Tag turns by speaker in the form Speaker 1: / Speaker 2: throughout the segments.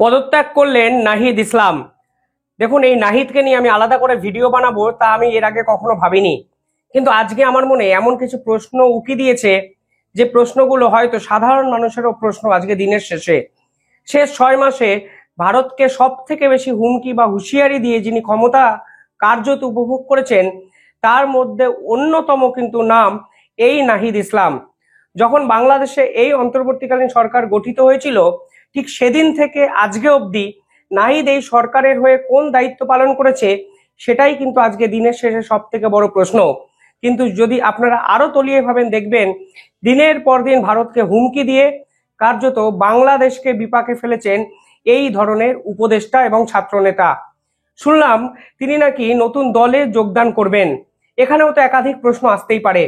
Speaker 1: পদত্যাগ করলেন নাহিদ ইসলাম। দেখুন, এই নাহিদকে নিয়ে আমি আলাদা করে ভিডিও বানাবো তা আমি এর আগে কখনো ভাবিনি, কিন্তু আজকে আমার মনে এমন কিছু প্রশ্ন উকি দিয়েছে যে প্রশ্নগুলো হয়তো সাধারণ মানুষেরও প্রশ্ন। আজকে দিনের শেষে শেষ 6 মাসে ভারতকে সব থেকে বেশি হুমকি বা হুঁশিয়ারি দিয়ে যিনি ক্ষমতা কার্যত উপভোগ করেছেন, তার মধ্যে অন্যতম কিন্তু নাম এই নাহিদ ইসলাম। যখন বাংলাদেশে এই অন্তর্বর্তীকালীন সরকার গঠিত হয়েছিল, ঠিক সেদিন থেকে আজকে অবধি নাহিদ এই সরকারের হয়ে কোন দায়িত্ব পালন করেছে, সেটাই কিন্তু আজকে দিনের শেষে সব থেকে বড় প্রশ্ন। কিন্তু যদি আপনারা আরো তলিয়ে ভাবেন, দেখবেন দিনের পর দিন ভারতকে হুমকি দিয়ে কার্যত বাংলাদেশকে বিপাকে ফেলেছেন এই ধরনের উপদেষ্টা এবং ছাত্রনেতা। শুনলাম তিনি নাকি নতুন দলে যোগদান করবেন। এখানেও তো একাধিক প্রশ্ন আসতেই পারে।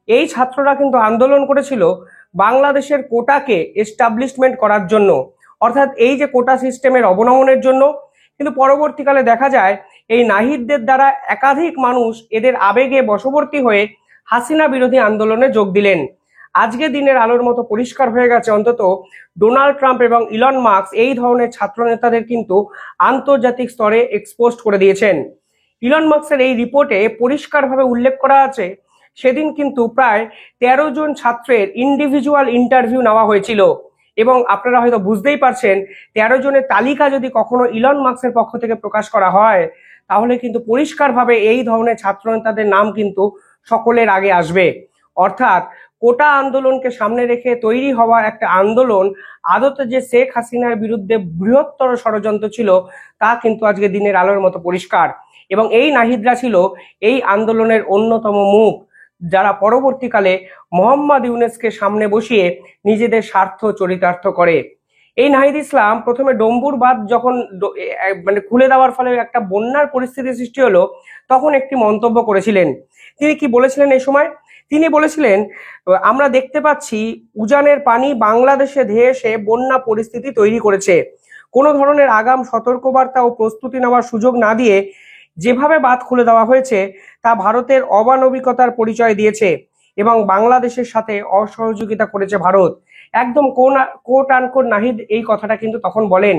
Speaker 1: এই ছাত্ররা কিন্তু আন্দোলন করেছিল বাংলাদেশের কোটাকে এস্টাবলিশমেন্ট করার জন্য, অর্থাৎ এই যে কোটা সিস্টেমের অবনমনের জন্য। কিন্তু পরবর্তীকালে দেখা যায় এই নাহিদদের দ্বারা একাধিক মানুষ এদের আবেগে বশবর্তী হয়ে হাসিনা বিরোধী আন্দোলনে যোগ দিলেন। আজকে দিনের আলোর মতো পরিষ্কার হয়ে গেছে, অন্তত ডোনাল্ড ট্রাম্প এবং ইলন মাস্ক এই ধরনের ছাত্র নেতাদের কিন্তু আন্তর্জাতিক স্তরে এক্সপোজ করে দিয়েছেন। ইলন মাস্কের এই রিপোর্টে পরিষ্কারভাবে উল্লেখ করা আছে, সেদিন কিন্তু প্রায় 13 জন ছাত্রের ইন্ডিভিজুয়াল ইন্টারভিউ নেওয়া হয়েছিল। এবং আপনারা হয়তো বুঝতেই পারছেন, 13 জনের তালিকা যদি কখনো ইলন মাস্কের পক্ষ থেকে প্রকাশ করা হয়, তাহলে কিন্তু পরিষ্কারভাবে এই ধরনের ছাত্র নেতাদের নাম কিন্তু সকলের আগে আসবে। অর্থাৎ কোটা আন্দোলনকে সামনে রেখে তৈরি হওয়া একটা আন্দোলন আদতে যে শেখ হাসিনার বিরুদ্ধে বৃহত্তর ষড়যন্ত্র ছিল, তা কিন্তু আজকে দিনের আলোর মতো পরিষ্কার। এবং এই নাহিদরা ছিল এই আন্দোলনের অন্যতম মুখ, যারা পরবর্তীকালে মোহাম্মদ ইউনেসকে সামনে বসিয়ে নিজেদের স্বার্থ চরিতার্থ করে। এই নাহিদ ইসলাম প্রথমে ডম্বুর বাঁধ যখন মানে খুলে দেওয়ার ফলে একটা বন্যার পরিস্থিতি সৃষ্টি হলো, তখন একটি মন্তব্য করেছিলেন। তিনি কি বলেছিলেন এই সময়? তিনি বলেছিলেন, আমরা দেখতে পাচ্ছি উজানের পানি বাংলাদেশে ধেয়ে এসে বন্যা পরিস্থিতি তৈরি করেছে। কোনো ধরনের আগাম সতর্কবার্তা ও প্রস্তুতি নেওয়ার সুযোগ না দিয়ে যেভাবে বাঁধ খুলে দেওয়া হয়েছে, তা ভারতের অমানবিকতার পরিচয় দিয়েছে এবং বাংলাদেশের সাথে অসহযোগিতা করেছে ভারত। একদম কোট আনকোট নাহিদ এই কথাটা কিন্তু তখন বলেন।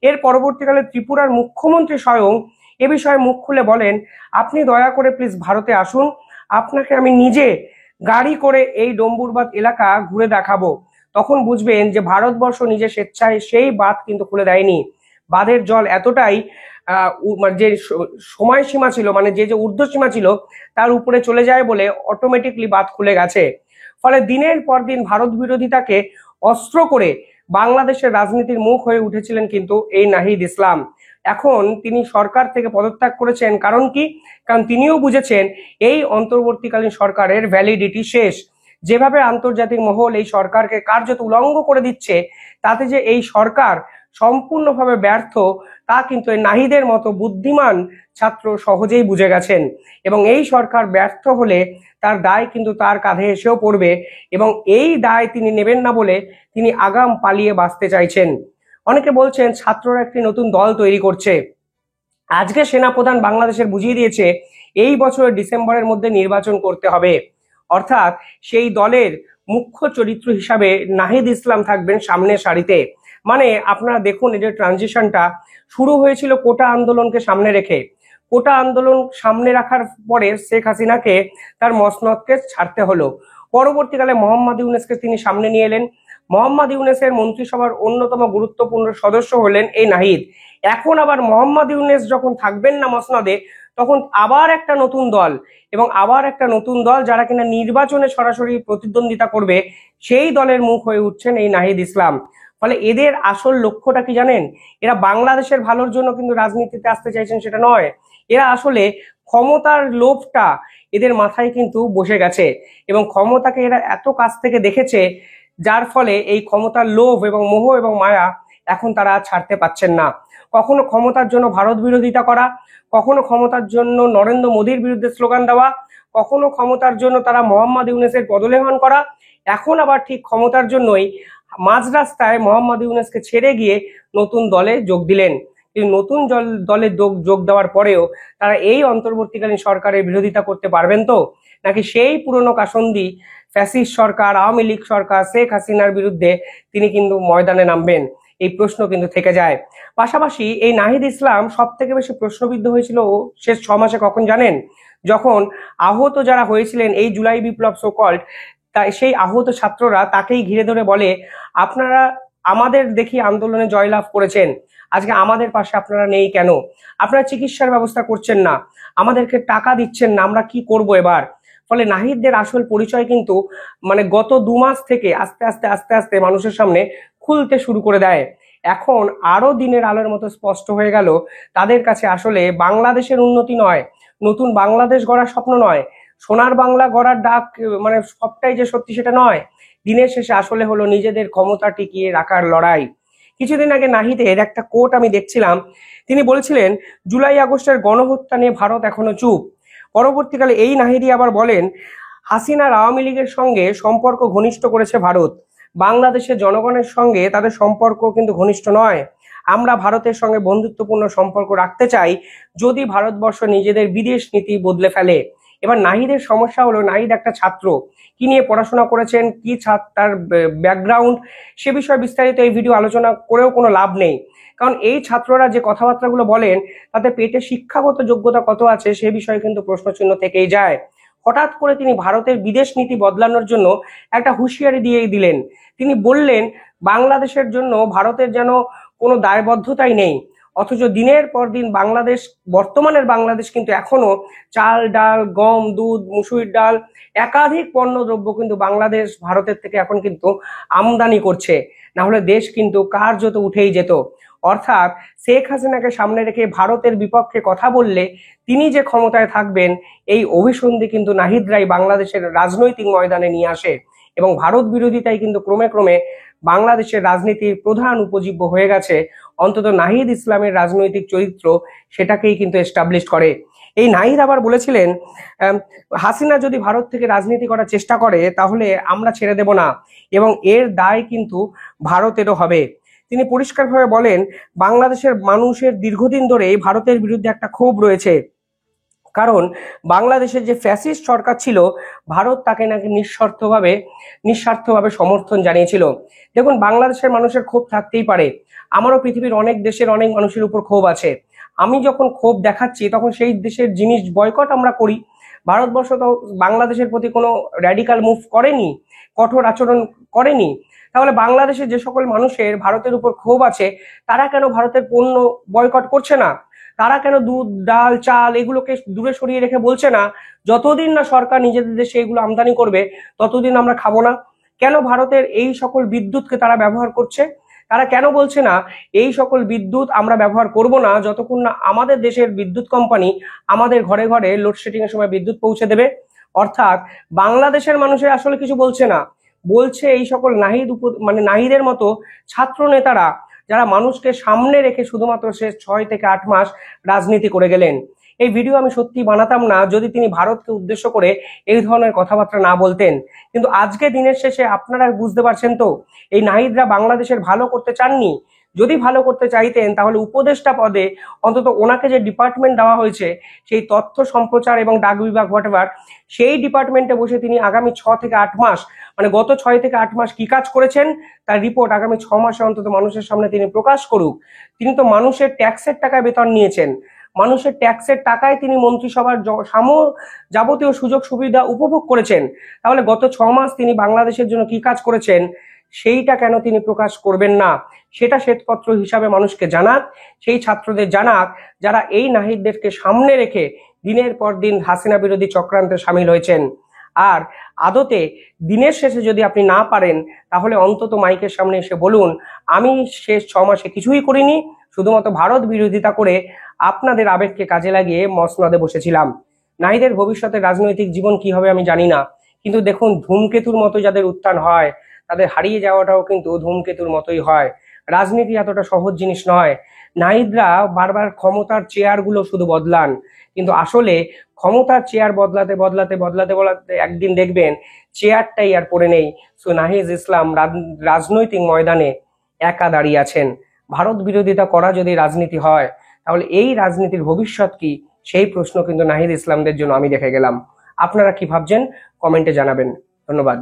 Speaker 1: এর পরবর্তীকালে ত্রিপুরার মুখ্যমন্ত্রী স্বয়ং এ বিষয়ে মুখ খুলে বলেন, আপনি দয়া করে প্লিজ ভারতে আসুন, আপনাকে আমি নিজে গাড়ি করে এই ডম্বুরবাদ এলাকা ঘুরে দেখাবো। তখন বুঝবেন যে ভারতবর্ষ নিজে স্বেচ্ছায় সেই বাঁধ কিন্তু খুলে দেয়নি। বাঁধের জল এতটাই মানে যে সময়সীমা ছিল, মানে যে যে ঊর্ধ্বসীমা ছিল, তার উপরে চলে যায় বলে অটোমেটিকলি বাঁধ খুলে গেছে। ফলে দিনের পর দিন ভারত বিরোধিতাকে অস্ত্র করে বাংলাদেশের রাজনীতির মুখ হয়ে উঠেছিলেন কিন্তু এই নাহিদ ইসলাম। এখন তিনি সরকার থেকে পদত্যাগ করেছেন, কারণ কি? কারণ তিনিও বুঝেছেন এই অন্তর্বর্তীকালীন সরকারের ভ্যালিডিটি শেষ। যেভাবে আন্তর্জাতিক মহল এই সরকারকে কার্যত উলঙ্গ করে দিচ্ছে, তাতে যে এই সরকার সম্পূর্ণভাবে ব্যর্থ, তা কিন্তু এই নাহিদের মতো বুদ্ধিমান ছাত্র সহজেই বুঝে গেছেন। এবং এই সরকার ব্যর্থ হলে তার দায় কিন্তু তার কাঁধে এসেও পড়বে, এবং এই দায় তিনি নেবেন না বলে তিনি আগাম পালিয়ে বাঁচতে চাইছেন। অনেকে বলছেন ছাত্ররা একটি নতুন দল তৈরি করছে। আজকে সেনাপ্রধান বাংলাদেশের বুঝিয়ে দিয়েছে এই বছরের ডিসেম্বরের মধ্যে নির্বাচন করতে হবে। অর্থাৎ সেই দলের মুখ্য চরিত্র হিসাবে নাহিদ ইসলাম থাকবেন সামনের সারিতে। মানে আপনারা দেখুন, এই যে ট্রানজিশনটা শুরু হয়েছিল কোটা আন্দোলনকে সামনে রেখে, কোটা আন্দোলন সামনে রাখার পরে শেখ হাসিনাকে তার মসনদকে ছাড়তে হলো। পরবর্তীকালে মোহাম্মদ ইউনেসকে তিনি সামনে নিয়ে এলেন। মোহাম্মদ ইউনেসের মন্ত্রিসভার অন্যতম গুরুত্বপূর্ণ সদস্য হলেন এই নাহিদ। এখন আবার মোহাম্মদ ইউনেস যখন থাকবেন না মসনদে, তখন আবার একটা নতুন দল, এবং আবার একটা নতুন দল যারা কিনা নির্বাচনে সরাসরি প্রতিদ্বন্দ্বিতা করবে, সেই দলের মুখ হয়ে উঠছেন এই নাহিদ ইসলাম। ফলে এদের আসল লক্ষ্যটা কি জানেন? এরা বাংলাদেশের ভালোর জন্য কিন্তু রাজনীতিতে আসতে চাইছেন সেটা নয়। এরা আসলে ক্ষমতার লোভটা এদের মাথায় কিন্তু বসে গেছে, এবং ক্ষমতাকে এরা এত কাছ থেকে দেখেছে, যার ফলে এই ক্ষমতার লোভ এবং মোহ এবং মায়া এখন তারা ছাড়তে পাচ্ছেন না। কখনো ক্ষমতার জন্য ভারত বিরোধিতা করা, কখনো ক্ষমতার জন্য নরেন্দ্র মোদীর বিরুদ্ধে স্লোগান দেওয়া, কখনো ক্ষমতার জন্য তারা মোহাম্মদ ইউনেসের পদলেহন করা, এখন আবার ঠিক ক্ষমতার জন্যই মাঝ রাস্তায় মোহাম্মদ ইউনেসকে ছেড়ে গিয়ে নতুন দলে যোগ দিলেন। কিন্তু নতুন দলে যোগ দেওয়ার পরেও তারা এই অন্তর্বর্তীকালীন সরকারের বিরোধিতা করতে পারবেন তো? নাকি সেই পুরনো কাসন্দি ফ্যাসিস্ট সরকার, আওয়ামী লীগ সরকার, শেখ হাসিনার বিরুদ্ধে তিনি কিন্তু ময়দানে নামবেন? এই প্রশ্ন কিন্তু থেকে যায়। পাশাপাশি এই নাহিদ ইসলাম সব থেকে বেশি প্রশ্নবিদ্ধ হয়েছিল শেষ 6 মাসে, কখন জানেন? যখন আহত যারা হয়েছিলেন এই জুলাই বিপ্লব সোকল্ড, তাই সেই আহত ছাত্ররা তাকেই ঘিরে ধরে বলে, আপনারা আমাদের দেখি আন্দোলনে জয়লাভ করেছেন, আজকে আমাদের পাশে আপনারা নেই কেন? আপনারা চিকিৎসার ব্যবস্থা করছেন না, আমাদেরকে টাকা দিচ্ছেন না, আমরা কি করব এবার? ফলে নাহিদদের আসল পরিচয় কিন্তু মানে গত 2 মাস থেকে আস্তে আস্তে আস্তে আস্তে মানুষের সামনে খুলতে শুরু করে দেয়। এখন আরো দিনের আলোর মতো স্পষ্ট হয়ে গেল তাদের কাছে আসলে বাংলাদেশের উন্নতি নয়, নতুন বাংলাদেশ গড়ার স্বপ্ন নয়, সোনার বাংলা গড়ার ডাক মানে সবটাই যে সত্যি সেটা নয়। দিনের শেষে আসলে হলো নিজেদের ক্ষমতা টিকিয়ে রাখার লড়াই। কিছুদিন আগে নাহিদের একটা কোট আমি দেখছিলাম, তিনি বলেছিলেন জুলাই আগস্টের গণহত্যা নিয়ে ভারত এখনো চুপ। পরবর্তীকালে এই নাহিদি আবার বলেন হাসিনার আওয়ামী লীগের সঙ্গে সম্পর্ক ঘনিষ্ঠ করেছে ভারত, বাংলাদেশের জনগণের সঙ্গে তাদের সম্পর্ক কিন্তু ঘনিষ্ঠ নয়। আমরা ভারতের সঙ্গে বন্ধুত্বপূর্ণ সম্পর্ক রাখতে চাই যদি ভারতবর্ষ নিজেদের বিদেশ নীতি বদলে ফেলে। এবার নাহিদের সমস্যা হলো নাহিদ একটা ছাত্র, কি নিয়ে পড়াশোনা করেছেন, কি তার ব্যাকগ্রাউন্ড, সে বিষয়ে বিস্তারিত এই ভিডিও আলোচনা করেও কোনো লাভ নেই। কারণ এই ছাত্ররা যে কথাবার্তাগুলো বলেন তাতে পেটে শিক্ষাগত যোগ্যতা কত আছে সে বিষয়ে কিন্তু প্রশ্নচিহ্ন থেকেই যায়। হঠাৎ করে তিনি ভারতের বিদেশ নীতি বদলানোর জন্য একটা হুঁশিয়ারি দিয়েই দিলেন। তিনি বললেন বাংলাদেশের জন্য ভারতের যেন কোনো দায়বদ্ধতাই নেই, অথচ দিনের পর দিন বাংলাদেশ, বর্তমানের বাংলাদেশ কিন্তু এখনো চাল ডাল গম দুধ মুসুরির ডাল একাধিক পণ্যদ্রব্য কিন্তু বাংলাদেশ ভারতের থেকে এখন কিন্তু আমদানি করছে, না হলে দেশ কিন্তু কার্যত উঠেই যেত। অর্থাৎ শেখ হাসিনাকে সামনে রেখে ভারতের বিপক্ষে কথা বললে তিনি যে ক্ষমতায় থাকবেন এই অভিসন্ধি কিন্তু নাহিদরাই বাংলাদেশের রাজনৈতিক ময়দানে নিয়ে আসে, এবং ভারত বিরোধিতাই কিন্তু ক্রমে ক্রমে বাংলাদেশের রাজনীতির প্রধান উপজীব্য হয়ে গেছে। অন্তত নাহিদ ইসলামের রাজনৈতিক চরিত্র সেটাকেই কিন্তু এস্টাবলিশ করে। এই নাহিদ আবার বলেছিলেন হাসিনা যদি ভারত থেকে রাজনীতি করার চেষ্টা করে তাহলে আমরা ছেড়ে দেব না, এবং এর দায় কিন্তু ভারতেরও হবে। তিনি পরিষ্কারভাবে বলেন বাংলাদেশের মানুষের দীর্ঘদিন ধরে ভারতের বিরুদ্ধে একটা ক্ষোভ রয়েছে, কারণ বাংলাদেশের যে ফ্যাসিস্ট সরকার ছিল ভারত তাকে নাকি নিঃস্বার্থভাবে সমর্থন জানিয়েছিল। দেখুন, বাংলাদেশের মানুষের ক্ষোভ থাকতেই পারে, আমারও পৃথিবীর অনেক দেশের অনেক মানুষের উপর ক্ষোভ আছে। আমি যখন ক্ষোভ দেখাচ্ছি তখন সেই দেশের জিনিস বয়কট আমরা করি। ভারতবর্ষ তো বাংলাদেশের প্রতি কোনো র্যাডিক্যাল মুভ করেনি, কঠোর আচরণ করেনি। তাহলে বাংলাদেশের যে সকল মানুষের ভারতের উপর ক্ষোভ আছে তারা কেন ভারতের পণ্য বয়কট করছে না? তারা কেন দুধ ডাল চাল এগুলোকে দূরে সরিয়ে রেখে বলছে না যতদিন না সরকার নিজেদের দেশে এগুলো আমদানি করবে ততদিন আমরা খাবো না? কেন ভারতের এই সকল বিদ্যুৎকে তারা ব্যবহার করছে? তারা কেন বলছে না এই সকল বিদ্যুৎ আমরা ব্যবহার করব না যতক্ষণ না আমাদের দেশের বিদ্যুৎ কোম্পানি আমাদের ঘরে ঘরে লোডশেডিং এর সময় বিদ্যুৎ পৌঁছে দেবে? অর্থাৎ বাংলাদেশের মানুষের আসলে কিছু বলছে না, বলছে এই সকল নাহিদের মতো ছাত্র নেতারা, যারা মানুষকে সামনে রেখে শুধুমাত্র শেষ 6 থেকে 8 মাস রাজনীতি করে গেলেন। এই ভিডিও আমি সত্যি বানাতাম না যদি তিনি ভারতকে উদ্দেশ্য করে এই ধরনের কথাবার্তা না বলতেন। কিন্তু আজকে দিনের শেষে আপনারা বুঝতে পারছেন তো এই নাহিদরা বাংলাদেশের ভালো করতে চাননি। যদি ভালো করতে চাইতেন তাহলে উপদেষ্টা পদে অন্তত ওনাকে যে ডিপার্টমেন্ট দেওয়া হয়েছে সেই তথ্য সম্প্রচার এবং ডাক বিভাগ হোয়াটএভার, সেই ডিপার্টমেন্টে বসে তিনি আগামী 6 থেকে 8 মাস মানে গত 6 থেকে 8 মাস কি কাজ করেছেন তার রিপোর্ট আগামী 6 মাসে অন্তত মানুষের সামনে তিনি প্রকাশ করুক। তিনি তো মানুষের ট্যাক্সের টাকায় বেতন নিয়েছেন, মানুষের ট্যাক্সের টাকায় তিনি মন্ত্রিসভার যাবতীয় সুযোগ সুবিধা উপভোগ করেছেন। তাহলে গত 6 মাস তিনি বাংলাদেশের জন্য কি কাজ করেছেন সেইটা কেন তিনি প্রকাশ করবেন না? সেটা শ্বেতপত্র হিসাবে মানুষকে জানাক, সেই ছাত্রদের জানাক যারা এই নাহিদদেরকে সামনে রেখে দিনের পর দিন হাসিনা বিরোধী চক্রান্তে সামিল হয়েছেন। আর আদতে দিনের শেষে যদি আপনি না পারেন তাহলে অন্তত মাইকের সামনে এসে বলুন আমি শেষ 6 মাসে কিছুই করিনি, শুধুমাত্র ভারত বিরোধিতা করে আপনাদের আবেগকে কাজে লাগিয়ে মসনদে বসেছিলাম। নাহিদের ভবিষ্যতের রাজনৈতিক জীবন কি হবে আমি জানি না, কিন্তু দেখুন ধূমকেতুর মতো যাদের উত্থান হয় তাদের হারিয়ে যাওয়াটাও কিন্তু ধূমকেতুর মতোই হয়। রাজনীতি এতটা সহজ জিনিস নয়। নাহিদরা বারবার ক্ষমতার চেয়ারগুলো শুধু বদলান, কিন্তু আসলে ক্ষমতার চেয়ার বদলাতে বদলাতে বদলাতে বদলাতে একদিন দেখবেন চেয়ারটাই আর পড়ে নেই। সো নাহিদ ইসলাম রাজনৈতিক ময়দানে একা দাঁড়িয়ে আছেন। ভারত বিরোধিতা করা যদি রাজনীতি হয় তাহলে এই রাজনীতির ভবিষ্যৎ কি, সেই প্রশ্ন কিন্তু নাহিদ ইসলামদের জন্য আমি রেখে গেলাম। আপনারা কি ভাবছেন কমেন্টে জানাবেন। ধন্যবাদ।